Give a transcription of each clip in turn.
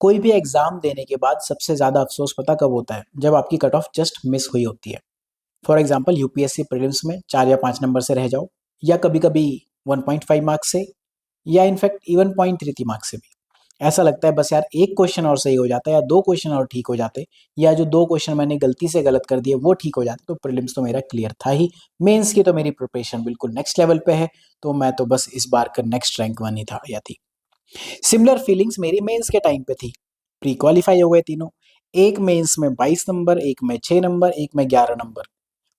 कोई भी एग्जाम देने के बाद सबसे ज्यादा अफसोस पता कब होता है? जब आपकी कट ऑफ जस्ट मिस हुई होती है। फॉर एग्जाम्पल यूपीएससी प्रीलिम्स में 4 या 5 नंबर से रह जाओ, या कभी कभी 1.5 मार्क्स से, या इनफैक्ट इवन 0.33 मार्क्स से भी। ऐसा लगता है बस यार एक क्वेश्चन और सही हो जाता है, या 2 क्वेश्चन और ठीक हो जाते, या जो 2 क्वेश्चन मैंने गलती से गलत कर दिए वो ठीक हो जाते, तो प्रीलिम्स तो मेरा क्लियर था ही। मेंस की तो मेरी प्रिपरेशन बिल्कुल नेक्स्ट लेवल पे है, तो मैं तो बस इस बार का नेक्स्ट रैंक वन ही था या थी। सिमिलर फीलिंग्स मेरी मेंस के टाइम पे थी। प्री क्वालिफाई हो गए तीनों, एक मेंस में 22 नंबर, एक में 6 नंबर, एक में 11 नंबर।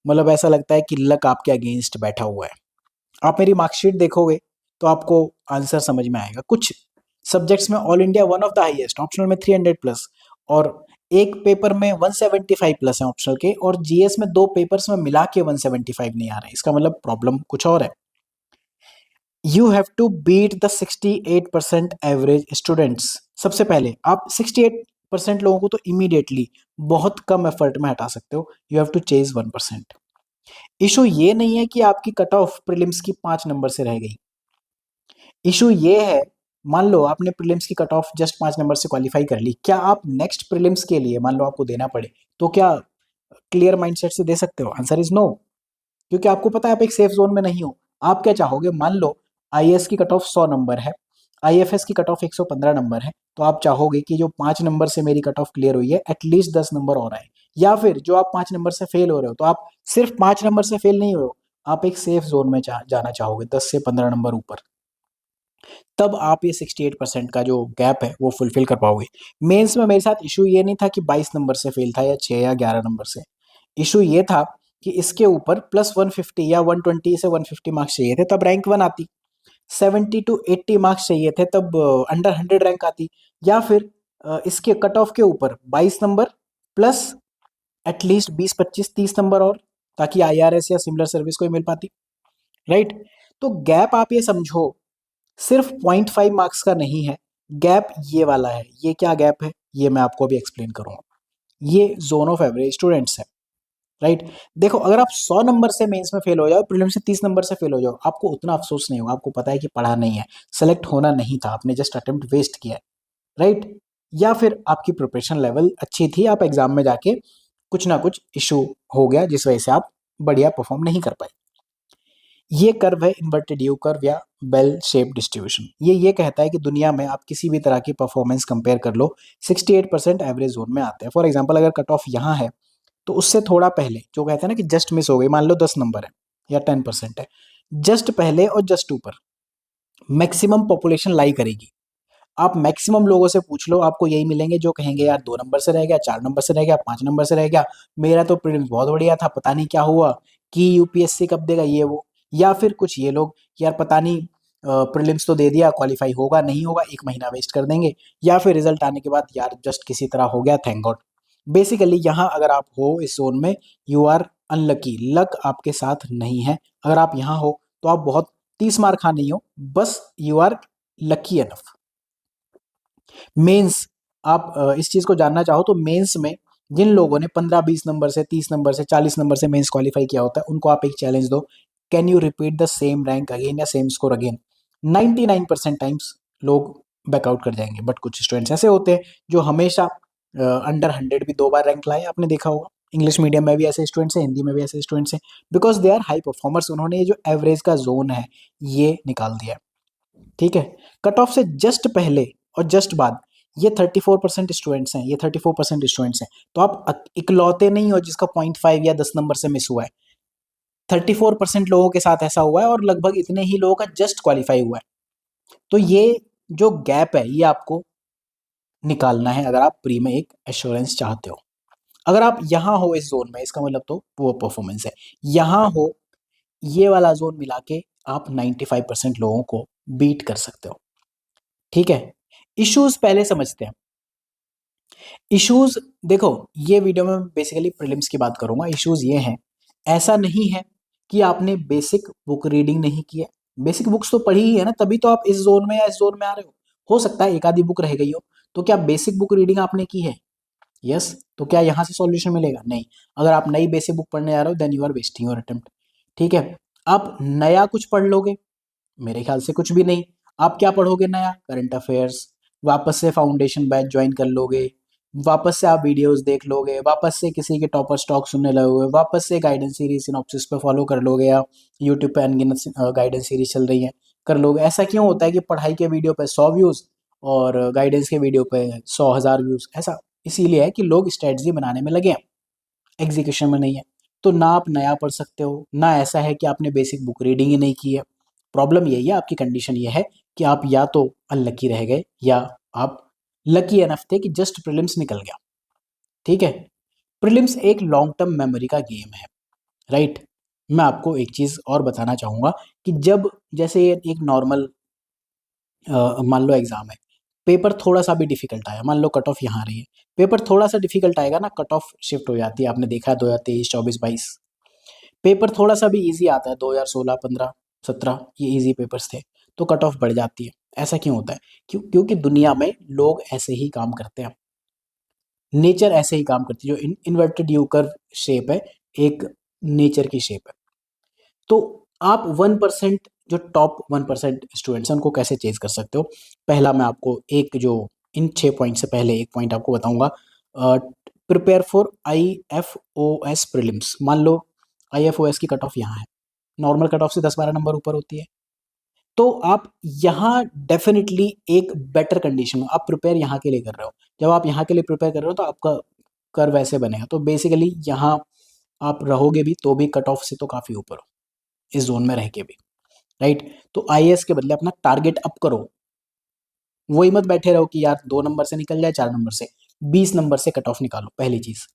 मतलब ऐसा लगता है कि लक आपके अगेंस्ट बैठा हुआ है। आप मेरी मार्कशीट देखोगे तो आपको आंसर समझ में आएगा। कुछ सब्जेक्ट्स में all India one of the highest, optional में 300+, और एक पेपर में 175+ है ऑप्शनल के, और जीएस में 2 पेपर्स में मिला के 175 नहीं आ रहे। इसका मतलब प्रॉब्लम कुछ और है। You have to beat the 68% average students. सबसे पहले आप 68% लोगों को तो इमीडिएटली बहुत कम एफर्ट में हटा सकते हो। You have to chase 1%। Issue ये नहीं है कि आपकी कट ऑफ प्रीलिम्स की 5 नंबर से रह गई। इशू ये है, मान लो आपने प्रीलिम्स की कट ऑफ जस्ट 5 नंबर से क्वालिफाई कर ली, क्या आप नेक्स्ट प्रीलिम्स के लिए मान लो आपको देना पड़े तो क्या क्लियर माइंडसेट से दे सकते हो? Answer is no. क्योंकि आपको पता है आप एक सेफ जोन में नहीं हो। आप क्या चाहोगे? मान लो आईएएस की कट ऑफ 100 नंबर है, आईएफएस की कट ऑफ 115 नंबर है, तो आप चाहोगे कि जो 5 नंबर से मेरी कट ऑफ क्लियर हुई है एटलीस्ट 10 नंबर और आए। या फिर जो आप 5 नंबर से फेल हो रहे हो, तो आप सिर्फ 5 नंबर से फेल नहीं हो रहे हो, आप एक सेफ जोन में जाना चाहोगे 10 से 15 नंबर ऊपर। तब आप ये 68% का जो गैप है वो फुलफिल कर पाओगे। मेंस में मेरे साथ इशू ये नहीं था कि 22 नंबर से फेल था या 6 या 11 नंबर से। इशू ये था कि इसके ऊपर प्लस 150 या 120 से 150 मार्क्स चाहिए थे, तब रैंक वन आती। 70 to 80 मार्क्स चाहिए थे, तब अंडर 100 रैंक आती। या फिर इसके कट ऑफ के ऊपर 22 नंबर प्लस एटलीस्ट 20, 25, 30 नंबर और, ताकि आईआरएस या सिमिलर सर्विस को मिल पाती। राइट? तो गैप आप ये समझो सिर्फ 0.5 मार्क्स का नहीं है, गैप ये वाला है। ये क्या गैप है ये मैं आपको अभी एक्सप्लेन करूंगा। ये जोन ऑफ एवरेज स्टूडेंट्स है। राइट? देखो, अगर आप 100 नंबर से मेंस में फेल हो जाओ, प्रीलिम्स से 30 नंबर से फेल हो जाओ, आपको उतना अफसोस नहीं होगा। आपको पता है कि पढ़ा नहीं है, सेलेक्ट होना नहीं था, आपने जस्ट अटेम्प्ट वेस्ट किया है। राइट? या फिर आपकी प्रिपरेशन लेवल अच्छी थी, आप एग्जाम में जाके कुछ ना कुछ इशू हो गया जिस वजह से आप बढ़िया परफॉर्म नहीं कर पाए। ये कर्व है इन्वर्टेड यू कर्व या बेल शेप डिस्ट्रीब्यूशन। ये कहता है कि दुनिया में आप किसी भी तरह की परफॉर्मेंस कंपेयर कर लो, 68% एवरेज जोन में आते हैं। फॉर एग्जाम्पल, अगर कट ऑफ यहाँ है तो उससे थोड़ा पहले जो कहते हैं ना कि जस्ट मिस हो गई, मान लो 10 नंबर है या 10% है, जस्ट पहले और जस्ट ऊपर मैक्सिमम पॉपुलेशन लाई करेगी। आप मैक्सिमम लोगों से पूछ लो, आपको यही मिलेंगे जो कहेंगे यार 2 नंबर से रह गया, 4 नंबर से रह गया, 5 नंबर से रह गया, मेरा तो प्रीलिम्स बहुत बढ़िया था, पता नहीं क्या हुआ, कि यूपीएससी कब देगा ये वो। या फिर कुछ ये लोग, यार पता नहीं प्रीलिम्स तो दे दिया, क्वालिफाई होगा नहीं होगा, 1 महीना वेस्ट कर देंगे। या फिर रिजल्ट आने के बाद यार जस्ट किसी तरह हो गया, थैंक गॉड। बेसिकली यहाँ अगर आप हो इस जोन में, यू आर अनलकी, लक आपके साथ नहीं है। अगर आप यहाँ हो तो आप बहुत 30 मार खा नहीं हो, बस you are lucky enough. Mains, आप इस चीज को जानना चाहो तो मेंस में जिन लोगों ने 15-20 नंबर से, 30 नंबर से, 40 नंबर से मेंस क्वालिफाई किया होता है, उनको आप एक चैलेंज दो, can you repeat the same rank again या सेम स्कोर अगेन? 99% टाइम्स लोग बैकआउट कर जाएंगे। बट कुछ स्टूडेंट्स ऐसे होते हैं जो हमेशा अंडर 100 भी 2 बार रैंक लाए, आपने देखा होगा। इंग्लिश मीडियम में भी ऐसे स्टूडेंट्स हैं, हिंदी में भी ऐसे स्टूडेंट्स हैं, because they are high performers. उन्होंने ये जो एवरेज का जोन है ये निकाल दिया। ठीक है? कट ऑफ से जस्ट पहले और जस्ट बाद ये 34% स्टूडेंट्स हैं, ये 34% स्टूडेंट्स हैं। तो आप इकलौते नहीं हो जिसका 0.5 या 10 नंबर से मिस हुआ है। 34% लोगों के साथ ऐसा हुआ है, और लगभग इतने ही लोगों का जस्ट क्वालिफाई हुआ है। तो ये जो गैप है ये आपको निकालना है अगर आप प्री में एक एश्योरेंस चाहते हो। अगर आप यहाँ हो इस जोन में, इसका मतलब तो वो परफॉर्मेंस है। यहाँ हो, ये वाला जोन मिला के आप 95% लोगों को बीट कर सकते हो। ठीक है? इश्यूज पहले समझते हैं। इश्यूज देखो, ये वीडियो में बेसिकली प्रीलिम्स की बात करूंगा। इश्यूज ये हैं, ऐसा नहीं है कि आपने बेसिक बुक रीडिंग नहीं की है। बेसिक बुक्स तो पढ़ी ही है ना, तभी तो आप इस जोन में या इस जोन में आ रहे हो सकता है एक आधी बुक रह गई हो, तो क्या बेसिक बुक रीडिंग आपने की है? यस। तो क्या यहाँ से सॉल्यूशन मिलेगा? नहीं। अगर आप नई बेसिक बुक पढ़ने जा रहे हो, then you are wasting your attempt. ठीक है? आप नया कुछ पढ़ लोगे? मेरे ख्याल से कुछ भी नहीं। आप क्या पढ़ोगे नया? करंट अफेयर्स, वापस से फाउंडेशन बैच ज्वाइन कर लोगे, वापस से आप वीडियोस देख लोगे, वापस से किसी के टॉपर स्टॉक सुनने लगोगे, वापस से गाइडेंस सीरीज सिनॉप्सिस पे फॉलो कर लोगे, या यूट्यूब पे अनगिनत गाइडेंस सीरीज चल रही है कर लोगे। ऐसा क्यों होता है कि पढ़ाई के वीडियो पे 100 व्यूज़ और गाइडेंस के वीडियो पे 100,000 व्यूज़? ऐसा इसीलिए है कि लोग स्ट्रेटजी बनाने में लगे हैं, एग्जीक्यूशन में नहीं है। तो ना आप नया पढ़ सकते हो, ना ऐसा है कि आपने बेसिक बुक रीडिंग ही नहीं की है। प्रॉब्लम यही है, आपकी कंडीशन ये है कि आप या तो अनलकी रह गए या आप लकी एनफ थे कि जस्ट प्रीलिम्स निकल गया। ठीक है, प्रीलिम्स एक लॉन्ग टर्म मेमोरी का गेम है, राइट। मैं आपको एक चीज़ और बताना चाहूँगा कि जब जैसे ये एक नॉर्मल मान लो एग्ज़ाम है, पेपर थोड़ा सा भी डिफिकल्ट आया, मान लो कट ऑफ यहाँ रही है, पेपर थोड़ा सा डिफिकल्ट आएगा ना, कट ऑफ शिफ्ट हो जाती है। आपने देखा है 2023, 24, 22 पेपर थोड़ा सा भी इजी आता है, 2016, 15, 17 ये इजी पेपर्स थे, तो कट ऑफ बढ़ जाती है। ऐसा क्यों होता है? क्योंकि दुनिया में लोग ऐसे ही काम करते हैं, नेचर ऐसे ही काम करती है। जो इन्वर्टेड यू कर्व शेप है, एक नेचर की शेप है। तो आप 1%, जो टॉप 1% स्टूडेंट्स हैं, उनको कैसे चेज कर सकते हो? पहला, मैं आपको एक जो इन 6 पॉइंट से पहले एक पॉइंट आपको बताऊंगा, प्रिपेयर फॉर IFOS प्रीलिम्स। मान लो IFOS की कट ऑफ यहाँ है, नॉर्मल कट ऑफ से 10-12 नंबर ऊपर होती है, तो आप यहाँ डेफिनेटली एक बेटर कंडीशन में आप प्रिपेयर यहाँ के लिए कर रहे हो। जब आप यहाँ के लिए प्रिपेयर कर रहे हो तो आपका कर्व ऐसे बनेगा, तो बेसिकली यहाँ आप रहोगे भी तो भी कट ऑफ से तो काफ़ी ऊपर हो, इस जोन में रह के भी, राइट। तो IAS के बदले अपना टारगेट अप करो, वही मत बैठे रहो कि यार 2 नंबर से निकल जाए, 4 नंबर से, 20 नंबर से कट ऑफ निकालो, पहली चीज़।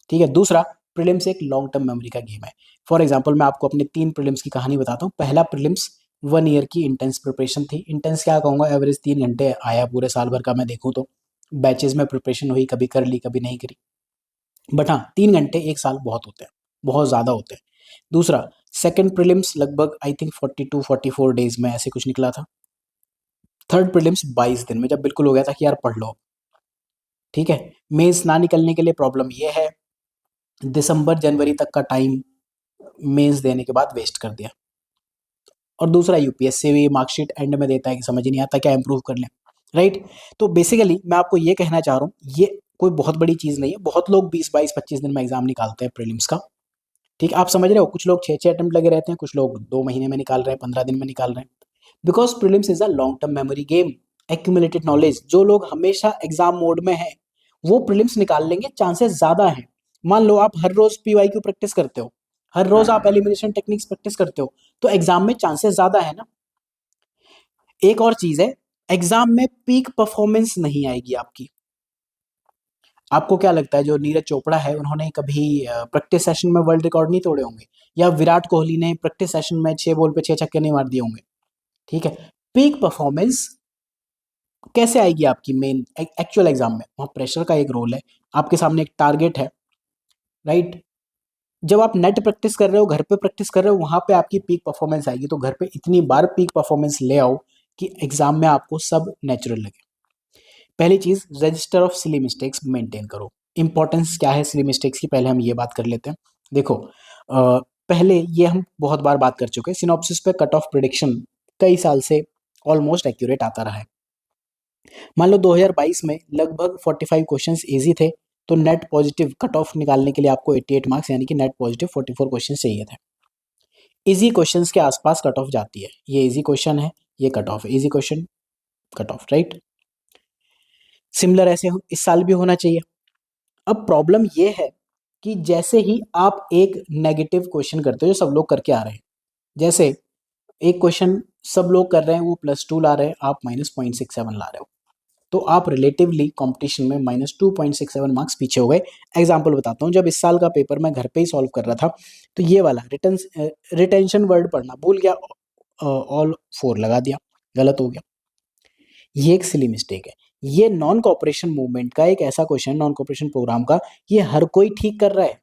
ठीक है, दूसरा, प्रीलिम्स एक लॉन्ग टर्म मेमोरी का गेम है। फॉर एग्जाम्पल, मैं आपको अपने 3 प्रीलिम्स की कहानी बताता हूँ। पहला प्रीलिम्स 1 ईयर की इंटेंस प्रिपरेशन थी। इंटेंस क्या कहूँगा, एवरेज 3 घंटे आया पूरे साल भर का मैं देखूँ तो। बैचेज में प्रिपरेशन हुई, कभी कर ली कभी नहीं करी, बट हाँ 3 घंटे एक साल बहुत होते हैं, बहुत ज़्यादा होते हैं। दूसरा, सेकंड प्रीलिम्स लगभग आई थिंक 42-44 डेज में ऐसे कुछ निकला था। थर्ड प्रीलिम्स 22 दिन में, जब बिल्कुल हो गया था कि यार पढ़ लो। ठीक है, मेंस ना निकलने के लिए प्रॉब्लम ये है, दिसंबर जनवरी तक का टाइम मेंस देने के बाद वेस्ट कर दिया। और दूसरा, यूपीएससी भी मार्कशीट एंड में देता है कि समझ ही नहीं आता क्या इंप्रूव कर लें, राइट। तो बेसिकली मैं आपको ये कहना चाह रहा हूँ, ये कोई बहुत बड़ी चीज़ नहीं है। बहुत लोग 20-22-25 दिन में एग्जाम निकालते हैं प्रीलिम्स का। ठीक है, आप समझ रहे हो, कुछ लोग 6-6 अटेम्प्ट लगे रहते हैं, कुछ लोग 2 महीने में निकाल रहे हैं, 15 दिन में निकाल रहे हैं। Because prelims is a long term memory game, accumulated knowledge. जो लोग हमेशा एग्जाम मोड में हैं वो प्रीलिम्स निकाल लेंगे, चांसेस ज्यादा हैं। मान लो आप हर रोज PYQ प्रैक्टिस करते हो, हर रोज आप एलिमिनेशन टेक्निक्स प्रैक्टिस करते हो, तो एग्जाम में चांसेस ज्यादा है ना। एक और चीज है, एग्जाम में पीक परफॉर्मेंस नहीं आएगी आपकी। आपको क्या लगता है, जो नीरज चोपड़ा है उन्होंने कभी प्रैक्टिस सेशन में वर्ल्ड रिकॉर्ड नहीं तोड़े होंगे? या विराट कोहली ने प्रैक्टिस सेशन में 6 बॉल पे 6 छक्के नहीं मार दिए होंगे? ठीक है, पीक परफॉर्मेंस कैसे आएगी आपकी मेन एक्चुअल एग्जाम में? वहाँ प्रेशर का एक रोल है, आपके सामने एक टारगेट है, राइट। जब आप नेट प्रैक्टिस कर रहे हो, घर पे प्रैक्टिस कर रहे हो, वहां पे आपकी पीक परफॉर्मेंस आएगी। तो घर पे इतनी बार पीक परफॉर्मेंस ले आओ कि एग्जाम में आपको सब नेचुरल लगे। पहली चीज, register of silly mistakes maintain करो। इंपॉर्टेंस क्या है सिली मिस्टेक्स की, पहले हम ये बात कर लेते हैं। देखो, पहले ये हम बहुत बार बात कर चुके हैं, सिनॉप्सिस पे कट ऑफ प्रिडिक्शन कई साल से ऑलमोस्ट एक्यूरेट आता रहा है। मान लो 2022 में लगभग 45 क्वेश्चंस इजी थे, तो नेट पॉजिटिव कट ऑफ निकालने के लिए आपको 88 मार्क्स यानी कि नेट पॉजिटिव 44 क्वेश्चन चाहिए थे। इजी क्वेश्चंस के आसपास कट ऑफ जाती है, ये इजी क्वेश्चन है, ये कट ऑफ है, easy question cut off, right. Similar ऐसे इस साल भी होना चाहिए। अब प्रॉब्लम ये है कि जैसे ही आप एक नेगेटिव क्वेश्चन करते हो, जो सब लोग करके आ रहे हैं, जैसे एक क्वेश्चन सब लोग कर रहे हैं, वो +2 ला रहे हैं, आप -0.67 ला रहे हो, तो आप रिलेटिवली कंपटीशन में -2.67 मार्क्स पीछे हो गए। एग्जाम्पल बताता हूँ, जब इस साल का पेपर मैं घर पे ही सॉल्व कर रहा था, तो ये वाला रिटेंशन वर्ड पढ़ना भूल गया, ऑल 4 लगा दिया, गलत हो गया। ये एक सिली मिस्टेक है। ये नॉन कॉपरेशन मूवमेंट का एक ऐसा क्वेश्चन, नॉन कॉपरेशन प्रोग्राम का, ये हर कोई ठीक कर रहा है।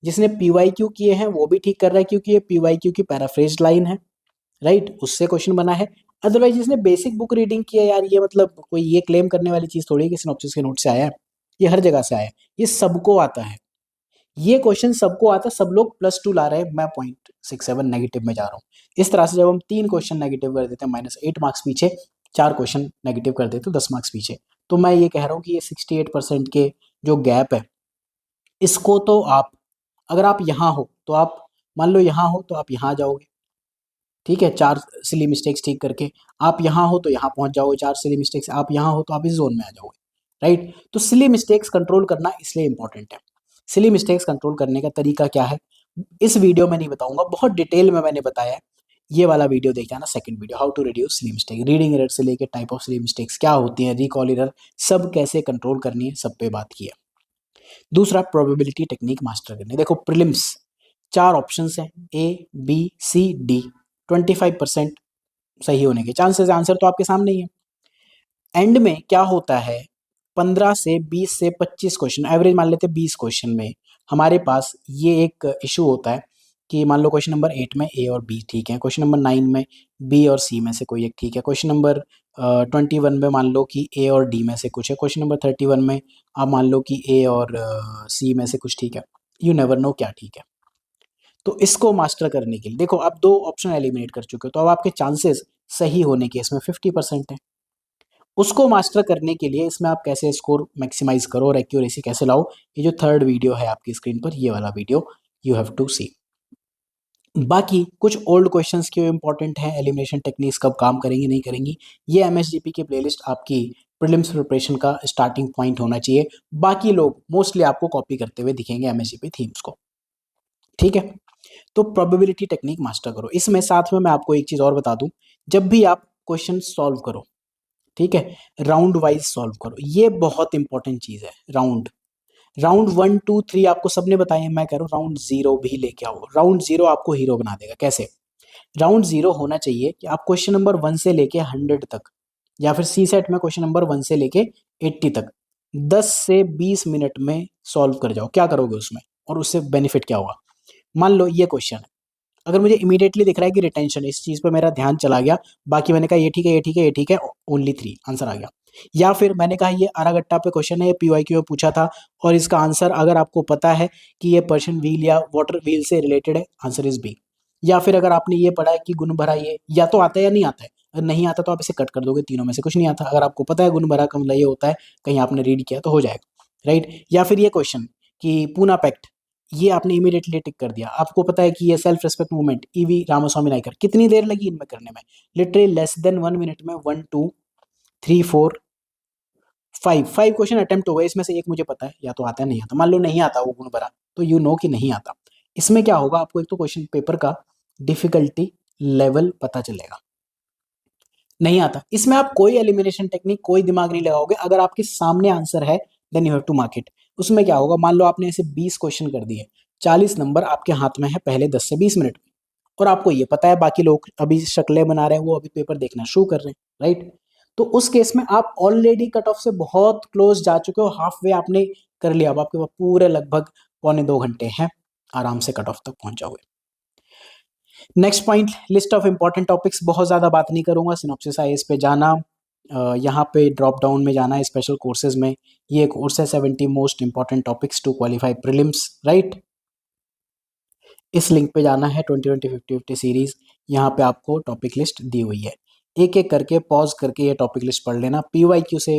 जिसने PYQ किए हैं वो भी ठीक कर रहा है, क्योंकि ये PYQ की पैराफ्रेज लाइन है, राइट, उससे क्वेश्चन बना है। अदरवाइज जिसने बेसिक बुक रीडिंग किया यार, ये मतलब कोई ये क्लेम करने वाली चीज थोड़ी है कि सिनॉप्सिस के नोट से आया है, ये हर जगह से आया है, ये सबको आता है। ये क्वेश्चन सबको आता है, सब लोग +2 ला रहे हैं, मैं 0.67 नेगेटिव में जा रहा हूँ। इस तरह से जब हम 3 क्वेश्चन नेगेटिव कर देते हैं, -8 मार्क्स पीछे, 4 क्वेश्चन नेगेटिव कर देते हो 10 मार्क्स पीछे। तो मैं ये कह रहा हूँ कि ये 68% के जो गैप है, इसको तो आप, अगर आप यहाँ हो तो आप, मान लो यहाँ हो तो आप यहाँ जाओगे, ठीक है, 4 सिली मिस्टेक्स ठीक करके। आप यहाँ हो तो यहाँ पहुँच जाओगे 4 सिली मिस्टेक्स, आप यहाँ हो तो आप इस जोन में आ जाओगे, राइट। तो सिली मिस्टेक्स कंट्रोल करना इसलिए इंपॉर्टेंट है। सिली मिस्टेक्स कंट्रोल करने का तरीका क्या है, इस वीडियो में नहीं बताऊंगा, बहुत डिटेल में मैंने बताया है। ये वाला वीडियो देख जाना, second video, how to reduce silly mistake, reading error से लेके टाइप ऑफ सिली मिस्टेक्स क्या होती है, रिकॉल एरर, सब कैसे कंट्रोल करनी है, सब पे बात की है। दूसरा, प्रोबेबिलिटी टेक्निक मास्टर करनी। देखो प्रीलिम्स 4 ऑप्शंस हैं, ए बी सी डी, 25% सही होने के चांसेस, आंसर तो आपके सामने ही है। एंड में क्या होता है, 15 से 20 से 25 क्वेश्चन, एवरेज मान लेते हैं 20 क्वेश्चन में हमारे पास ये एक इशू होता है कि मान लो क्वेश्चन नंबर 8 में ए और बी ठीक है, क्वेश्चन नंबर 9 में बी और सी में से कोई एक ठीक है, क्वेश्चन नंबर 21 में मान लो कि ए और डी में से कुछ है, क्वेश्चन नंबर 31 में आप मान लो कि ए और सी में से कुछ ठीक है, यू नेवर नो क्या ठीक है। तो इसको मास्टर करने के लिए देखो आप 2 ऑप्शन एलिमिनेट कर चुके हो, तो अब आपके चांसेस सही होने के इसमें 50% है। उसको मास्टर करने के लिए इसमें आप कैसे स्कोर मैक्सिमाइज करो और एक्यूरेसी कैसे लाओ, ये जो थर्ड वीडियो है आपकी स्क्रीन पर, ये वाला वीडियो यू हैव टू सी। बाकी कुछ ओल्ड क्वेश्चंस क्यों इंपॉर्टेंट हैं, एलिमिनेशन टेक्निक्स कब काम करेंगी नहीं करेंगी, ये एमएसजीपी की प्लेलिस्ट आपकी प्रीलिम्स प्रिपरेशन का स्टार्टिंग पॉइंट होना चाहिए। बाकी लोग मोस्टली आपको कॉपी करते हुए दिखेंगे एमएसजीपी थीम्स को, ठीक है। तो प्रोबेबिलिटी टेक्निक मास्टर करो। इसमें साथ में मैं आपको एक चीज और बता दूं, जब भी आप क्वेश्चन सॉल्व करो, ठीक है, राउंड वाइज सॉल्व करो, ये बहुत इंपॉर्टेंट चीज है। राउंड राउंड 1 2 3 आपको सबने बताया, मैं कह रहा हूँ राउंड 0 भी लेके आओ। राउंड 0 आपको हीरो बना देगा। कैसे? राउंड 0 होना चाहिए कि आप क्वेश्चन नंबर 1 से लेके 100 तक, या फिर सी सेट में क्वेश्चन नंबर 1 से लेके 80 तक 10 से 20 मिनट में सॉल्व कर जाओ। क्या करोगे उसमें, और उससे बेनिफिट क्या होगा? मान लो ये क्वेश्चन है, अगर मुझे इमीडिएटली दिख रहा है कि रिटेंशन, इस चीज पे मेरा ध्यान चला गया, बाकी मैंने कहा ये ठीक है, ये ठीक है, ये ठीक है, ओनली 3 आंसर आ गया। या फिर मैंने कहा ये अरागट्टा पे क्वेश्चन है, ये पीवाईक्यू में पूछा था, और इसका आंसर अगर आपको पता है कि ये पर्शियन व्हील या वाटर व्हील से रिलेटेड है, आंसर इज बी। या फिर अगर आपने ये पढ़ा है कि गुण भरा, ये या तो आता है या नहीं आता है, अगर नहीं आता तो आप इसे कट कर दोगे, तीनों में से कुछ नहीं आता। अगर आपको पता है गुण भरा का मतलब ये होता है, कहीं आपने रीड किया तो हो जाएगा, राइट। या फिर ये क्वेश्चन कि पूना पैक्ट, ये आपने इमीडिएटली टिक कर दिया। आपको पता है कि ये self respect movement E V Ramaswamy Naicker, कितनी देर लगी इनमें करने में? लिटरली लेस देन 1 मिनट में 1 2 3 4 5 क्वेश्चन अटेम्प्ट हो गए। इसमें से एक मुझे पता है या तो आता है नहीं आता, मान लो नहीं आता वो गुण भरा, तो यू नो कि नहीं आता। इसमें क्या होगा, आपको एक तो क्वेश्चन पेपर का डिफिकल्टी लेवल पता चलेगा। नहीं आता, इसमें आप कोई एलिमिनेशन टेक्निक, कोई दिमाग नहीं लगाओगे। अगर आपके सामने आंसर है then you have to mark it. उसमें क्या होगा, मान लो आपने ऐसे 20 क्वेश्चन कर दिए, 40 नंबर आपके हाथ में है पहले 10 से 20 मिनट में, और आपको ये पता है बाकी लोग अभी शक्लें बना रहे हैं, वो अभी पेपर देखना शुरू कर रहे हैं, राइट। तो उस केस में आप ऑलरेडी कट ऑफ से बहुत क्लोज जा चुके हो, हाफ वे आपने कर लिया। अब आपके पास पूरे लगभग 1.25 घंटे हैं, आराम से कट ऑफ तक पहुंच जाओगे। Next point, list of important topics, बहुत ज़्यादा बात नहीं करूंगा। सिनॉप्सिस आईएएस पे जाना, यहाँ पे ड्रॉप डाउन में जाना है स्पेशल कोर्सेज में, ये कोर्स है 70 most important topics to qualify prelims, right. इस लिंक पे जाना है, 2020-50-50 सीरीज, यहाँ पे आपको टॉपिक लिस्ट दी हुई है। एक एक करके पॉज करके ये टॉपिक लिस्ट पढ़ लेना। पीवाईक्यू से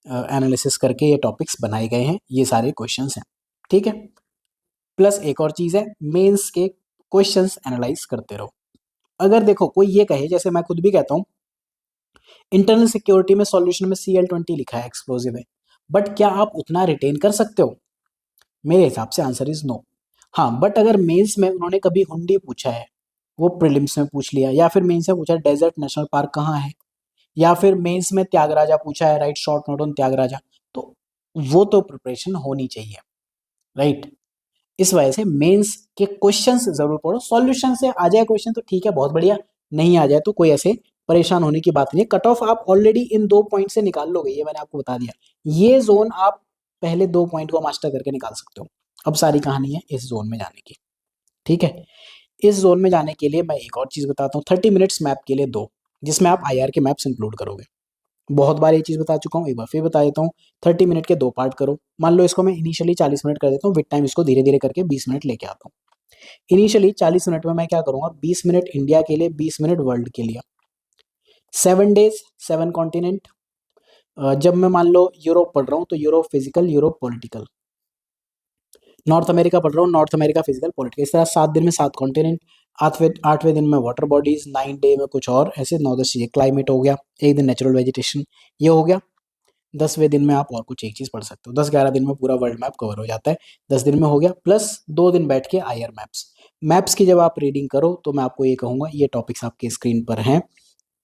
एनालिसिस करके ये टॉपिक्स बनाए गए हैं, ये सारे क्वेश्चंस हैं, ठीक है। प्लस एक और चीज़ है, मेंस के क्वेश्चंस एनालाइज करते रहो। अगर देखो कोई ये कहे, जैसे मैं खुद भी कहता हूँ, इंटरनल सिक्योरिटी में सॉल्यूशन में CL20 लिखा है, एक्सप्लोजिव है, बट क्या आप उतना रिटेन कर सकते हो? मेरे हिसाब से आंसर इज नो। हाँ, बट अगर मेंस में उन्होंने कभी हुंडी पूछा है, वो प्रीलिम्स में पूछ लिया, या फिर मेंस में पूछा है डेजर्ट नेशनल पार्क कहाँ है, या फिर मेंस में त्यागराजा पूछा है, right short note on Tyagaraja, तो वो तो प्रिपरेशन होनी चाहिए, राइट। इस वजह से मेंस के क्वेश्चंस जरूर पढ़ो। सॉल्यूशन से आ जाए क्वेश्चन तो ठीक है, बहुत बढ़िया, नहीं आ जाए तो कोई ऐसे परेशान होने की बात नहीं है। कट ऑफ आप ऑलरेडी इन 2 पॉइंट से निकाल लोगे, ये मैंने आपको बता दिया। ये जोन आप पहले 2 पॉइंट को मास्टर करके निकाल सकते हो। अब सारी कहानी है इस जोन में जाने की, ठीक है। इस जोन में जाने के लिए मैं एक और चीज बताता हूँ, 30 मिनट्स मैप के लिए 2, जिसमें आप IR के मैप्स इंक्लूड करोगे। बहुत बार ये चीज़ बता चुका हूँ, एक बार फिर बता देता हूँ। 30 मिनट के 2 पार्ट करो। मान लो इसको मैं इनिशियली 40 मिनट कर देता हूँ, विद टाइम इसको धीरे धीरे करके 20 मिनट लेके आता हूँ। इनिशियली 40 मिनट में मैं क्या करूँगा, 20 मिनट इंडिया के लिए, 20 मिनट वर्ल्ड के लिए। 7 डेज 7 कॉन्टिनेंट। जब मैं मान लो यूरोप पढ़ रहा हूँ तो Europe physical, Europe political. North America पढ़ रहा हूँ, नॉर्थ अमेरिका फिजिकल पॉलिटिकल। इस तरह 7 दिन में 7 कॉन्टिनेंट। 8वें दिन में वाटर बॉडीज, 9 डे में कुछ और ऐसे 9-10 चीजें। क्लाइमेट हो गया, एक दिन नेचुरल वेजिटेशन, ये हो गया। 10वें दिन में आप और कुछ एक चीज पढ़ सकते हो। 10-11 दिन में पूरा वर्ल्ड मैप कवर हो जाता है। 10 दिन में हो गया, प्लस 2 दिन बैठ के आईआर मैप्स। मैप्स की जब आप रीडिंग करो तो मैं आपको ये कहूंगा, ये टॉपिक्स आपके स्क्रीन पर हैं,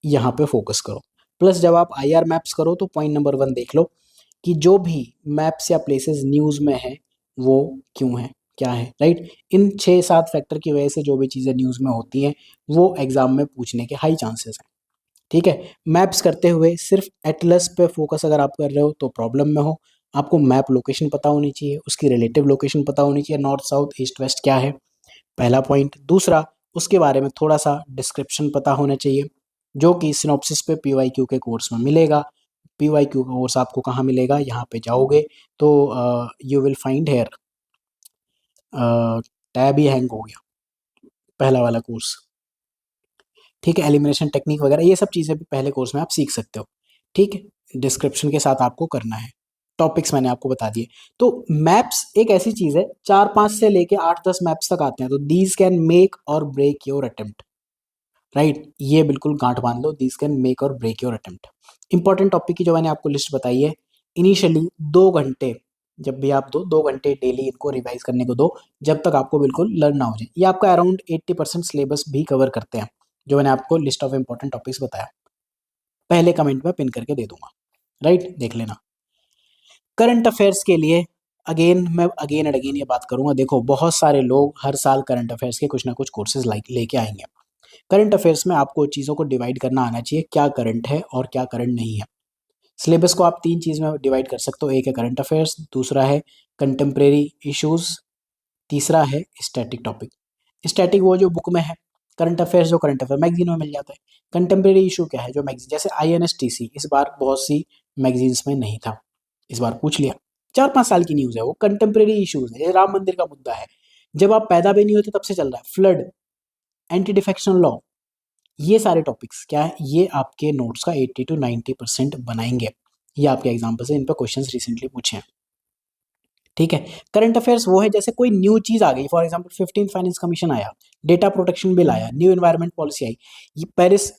यहाँ पे फोकस करो। प्लस जब आप आईआर मैप्स करो तो पॉइंट नंबर 1 देख लो कि जो भी मैप्स या प्लेसेस न्यूज में है वो क्यों है, क्या है, राइट। इन 6-7 फैक्टर की वजह से जो भी चीजें न्यूज में होती हैं वो एग्जाम में पूछने के हाई चांसेस हैं। ठीक है। मैप्स करते हुए सिर्फ एटलस पे फोकस अगर आप कर रहे हो तो प्रॉब्लम में हो। आपको मैप लोकेशन पता होनी चाहिए, उसकी रिलेटिव लोकेशन पता होनी चाहिए, नॉर्थ साउथ ईस्ट वेस्ट क्या है, पहला पॉइंट। दूसरा, उसके बारे में थोड़ा सा डिस्क्रिप्शन पता होना चाहिए, जो कि सिनॉप्सिस पे पीवाईक्यू के कोर्स में मिलेगा। पीवाईक्यू का कोर्स आपको कहाँ मिलेगा, यहाँ पे जाओगे तो you will find here, tab ही हैंग हो गया, पहला वाला कोर्स। ठीक है। एलिमिनेशन टेक्निक वगैरह ये सब चीज़ें भी पहले कोर्स में आप सीख सकते हो। ठीक है। डिस्क्रिप्शन के साथ आपको करना है। टॉपिक्स मैंने आपको बता दिए। तो मैप्स एक ऐसी चीज़ है, 4-5 से लेके 8-10 मैप्स तक आते हैं, तो these can make or break your attempt, right. ये बिल्कुल गांठ बांध लो, these can make or break your attempt. Important topic की जो मैंने आपको लिस्ट बताई है, इनिशियली 2 घंटे, जब भी आप दो 2 घंटे डेली इनको रिवाइज करने को दो, जब तक आपको बिल्कुल लर्न ना हो जाए। ये आपका अराउंड 80% सिलेबस भी कवर करते हैं, जो मैंने आपको लिस्ट ऑफ इंपॉर्टेंट टॉपिक्स बताया। पहले कमेंट में पिन करके दे दूंगा, राइट, देख लेना। करंट अफेयर्स के लिए मैं अगेन एंड अगेन ये बात करूंगा। देखो, बहुत सारे लोग हर साल करंट अफेयर्स के कुछ ना कुछ कोर्सेज लेके आएंगे। करंट अफेयर्स में आपको चीज़ों को डिवाइड करना आना चाहिए, क्या करंट है और क्या करंट नहीं है। सिलेबस को आप 3 चीज़ में डिवाइड कर सकते हो। एक है करंट अफेयर्स, दूसरा है कंटेम्प्रेरी इश्यूज, तीसरा है स्टैटिक टॉपिक। स्टैटिक वो जो बुक में है, करंट अफेयर्स जो करंट अफेयर मैगजीन में मिल जाता है। कंटेम्प्रेरी इशू क्या है, जो मैगजीन, जैसे आईएनएसटीसी इस बार बहुत सी मैगजीन्स में नहीं था, इस बार पूछ लिया। 4-5 साल की न्यूज़ है, वो कंटेम्प्रेरी इशूज है। राम मंदिर का मुद्दा है, जब आप पैदा भी नहीं होते तब से चल रहा है। फ्लड, एंटी डिफेक्शन लॉ, ये सारे टॉपिक्स क्या है, ये आपके नोट्स का 80-90% बनाएंगे। ये आपके एग्जाम्पल से इन पर क्वेश्चंस रिसेंटली पूछे हैं। ठीक है। करंट अफेयर्स वो है जैसे कोई न्यू चीज आ गई, for example 15th finance commission आया, डेटा प्रोटेक्शन बिल आया, न्यू एनवायरमेंट पॉलिसी आई, ये पेरिस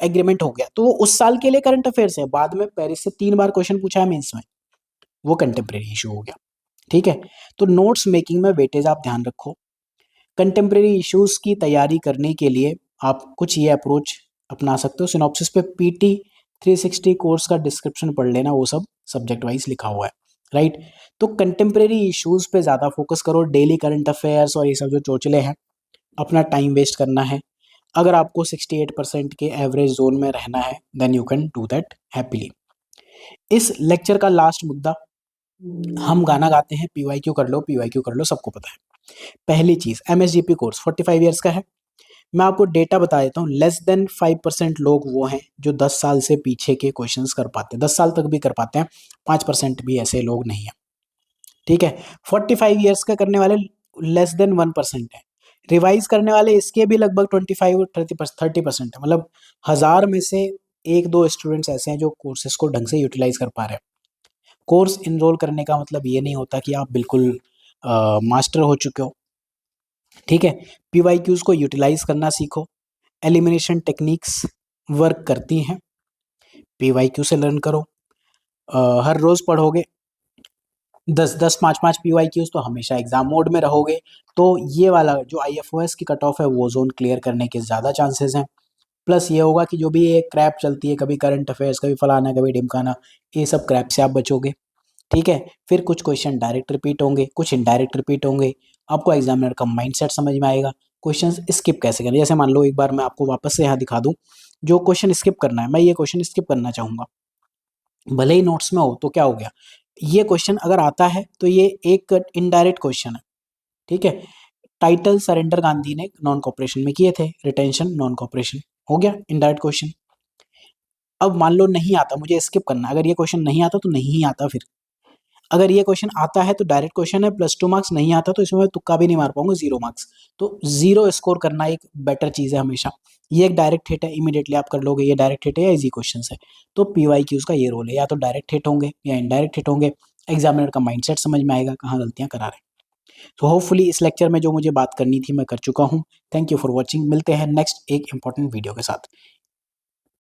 एग्रीमेंट हो गया, तो वो उस साल के लिए करंट अफेयर्स है। बाद में पेरिस से 3 बार क्वेश्चन पूछा है मेंस में, वो कंटेम्प्रेरी इशू हो गया। ठीक है। तो नोट्स मेकिंग में वेटेज आप ध्यान रखो। कंटेम्प्रेरी इश्यूज की तैयारी करने के लिए आप कुछ ये अप्रोच अपना सकते हो। सिनॉप्सिस पे पीटी 360 कोर्स का डिस्क्रिप्शन पढ़ लेना, वो सब सब्जेक्ट वाइज लिखा हुआ है, राइट। तो कंटेम्प्रेरी इश्यूज पे ज़्यादा फोकस करो। डेली करंट अफेयर्स और ये सब जो चोचले हैं, अपना टाइम वेस्ट करना है। अगर आपको 68% के एवरेज जोन में रहना है, then you can do that happily. इस लेक्चर का लास्ट मुद्दा, हम गाना गाते हैं पीवाईक्यू कर लो, पीवाईक्यू कर लो, सबको पता है। पहली चीज, एमएसजीपी कोर्स 45 ईयर्स का है। मैं आपको डेटा बता देता हूँ, लेस देन 5% लोग वो हैं जो 10 साल से पीछे के क्वेश्चंस कर पाते हैं, 10 साल तक भी कर पाते हैं। 5% भी ऐसे लोग नहीं है। ठीक है। 45 ईयर्स का करने वाले लेस देन 1% है। रिवाइज करने वाले इसके भी लगभग 25-30% है। मतलब 1000 में से 1-2 स्टूडेंट्स ऐसे हैं जो कोर्सेज को ढंग से यूटिलाइज कर पा रहे हैं। कोर्स इनरोल करने का मतलब ये नहीं होता कि आप बिल्कुल मास्टर हो चुके हो। ठीक है। पीवाईक्यूज को यूटिलाइज करना सीखो। एलिमिनेशन टेक्निक्स वर्क करती हैं, पीवाईक्यू से लर्न करो। हर रोज पढ़ोगे 10-10, 5-5 पीवाईक्यूज, तो हमेशा एग्जाम मोड में रहोगे, तो ये वाला जो आईएफओएस की कट ऑफ है वो जोन क्लियर करने के ज़्यादा चांसेस हैं। प्लस ये होगा कि जो भी ये क्रैप चलती है, कभी करंट अफेयर्स, कभी फलाना, कभी ढिमकाना, ये सब क्रैप से आप बचोगे। ठीक है। फिर कुछ क्वेश्चन डायरेक्ट रिपीट होंगे, कुछ इनडायरेक्ट रिपीट होंगे। आपको एग्जामिनर का माइंडसेट समझ में आएगा। क्वेश्चंस स्किप कैसे करें, जैसे मान लो एक बार मैं आपको वापस से यहाँ दिखा दूं, जो क्वेश्चन स्किप करना है, मैं ये क्वेश्चन स्किप करना चाहूंगा, भले ही नोट्स में हो, तो क्या हो गया, ये क्वेश्चन अगर आता है तो ये एक इनडायरेक्ट क्वेश्चन है। ठीक है। टाइटल सरेंडर गांधी ने नॉन कॉपरेशन में किए थे, रिटेंशन नॉन कॉपरेशन, हो गया इनडायरेक्ट क्वेश्चन। अब मान लो नहीं आता, मुझे स्किप करना है, अगर ये क्वेश्चन नहीं आता तो नहीं आता। फिर अगर ये क्वेश्चन आता है तो डायरेक्ट क्वेश्चन है, +2 मार्क्स, नहीं आता तो इसमें मैं तुक्का भी नहीं मार पाऊंगा, 0 मार्क्स। तो 0 स्कोर करना एक बेटर चीज़ है हमेशा। ये एक डायरेक्ट हिट है, इमीडिएटली आप कर लोगे, ये डायरेक्ट हिट है या इजी क्वेश्चन है। तो PYQs का ये रोल है, या तो डायरेक्ट हिट होंगे या इनडायरेक्ट हिट होंगे। एग्जामिनर का माइंडसेट समझ में आएगा, कहाँ गलतियाँ करा रहे हैं। तो होपफुली इस लेक्चर में जो मुझे बात करनी थी मैं कर चुका हूँ। Thank you for watching. मिलते हैं नेक्स्ट एक इंपॉर्टेंट वीडियो के साथ।